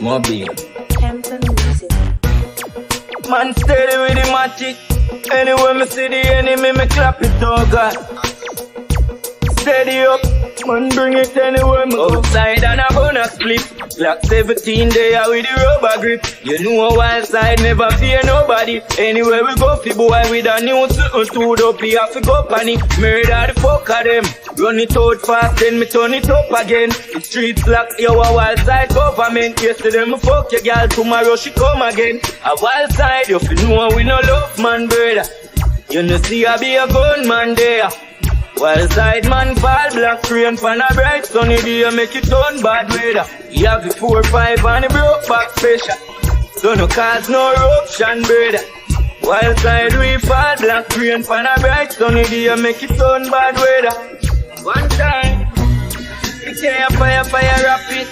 Mobile. Hampton Music. Man steady with the magic. Anywhere me see the enemy, me clap it, oh God. Steady up, man bring it anywhere me go. Outside and a bonus clip. Glock 17 there with the rubber grip. You know a wild side never fear nobody. Anywhere we go, fi boy with a new something stood up. He have to go panic, murder the fuck of them. Run it out fast, then me turn it up again. The streets lock, yo a wild side government. Yesterday me fuck your girl, tomorrow she come again. A wild side, you fi know we no love man, brother. You know see I be a gunman there. Wild side man fall, black rain pan a bright sunny day, make it turn bad weather. You have the 4-5 and the broke back special. So no cause no eruption, brother. Wild side we fall, black rain pan a bright sunny day, make it turn bad weather. One time, it's a fire rapid.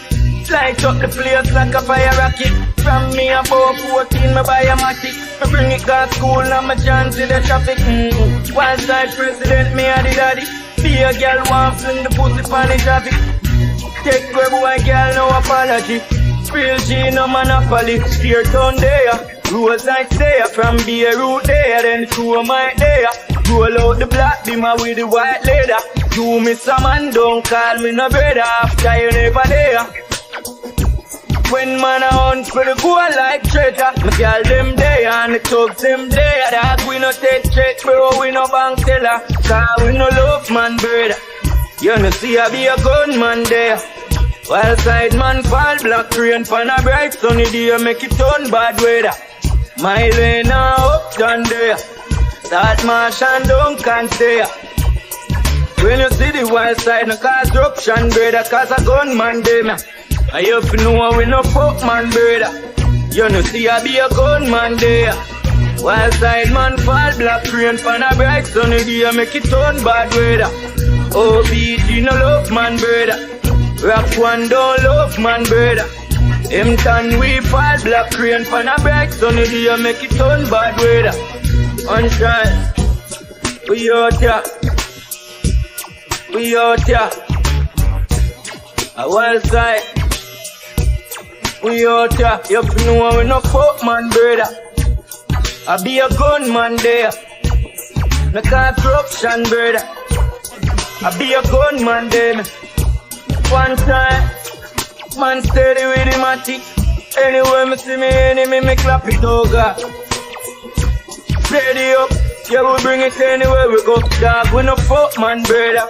Light up the place like a fire rocket. From me above 14, me buy a matic. Me bring it to school, now my chance in the traffic. Wild side president, me a the daddy. Be a girl, want fling the pussy on the traffic. Take where boy, girl, no apology. Real G, no monopoly. Steer down there, rules like there. From Beirut there, then through my there. Roll out the black beamer with the white leather. You miss a man, don't call me no brother. After you never there. When man a hunt for the gold like treasure, my girl them there and the thugs them there. Dog we no take check, bro, we no bank teller. Cause we no love man, brother. You no see I be a gunman there. Wild side man fall, black rain pan a bright sunny day, make it turn bad weather. My lane up down there. Start march and don't can stay. When you see the wild side, no cause disruption, brother, cause a gunman there. I have to know we no fuck man, brother. You no see I be a gunman there. Wild side man fall, black rain pan a bright sunny day, make it turn bad weather. Oh, BT no love man, brother. Rap one don't love man, brother. Hampton we fall, black rain pan a bright sunny day, make it turn bad weather. Unshine, we out here. We out here. A wild side. We out here, you know we no fuck man, brother. I be a gunman there. No cause corruption, brother. I be a gunman there. One time, man steady with the matic. Anywhere me see me enemy, me clap it, oh God. Steady up, yeah we bring it anywhere we go. Dog, we no fuck man, brother.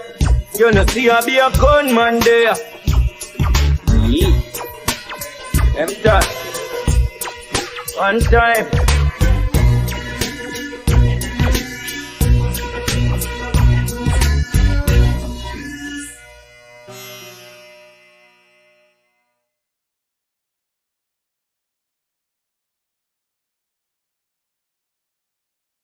You know see I be a gunman there. Yeah. Hampton. One time.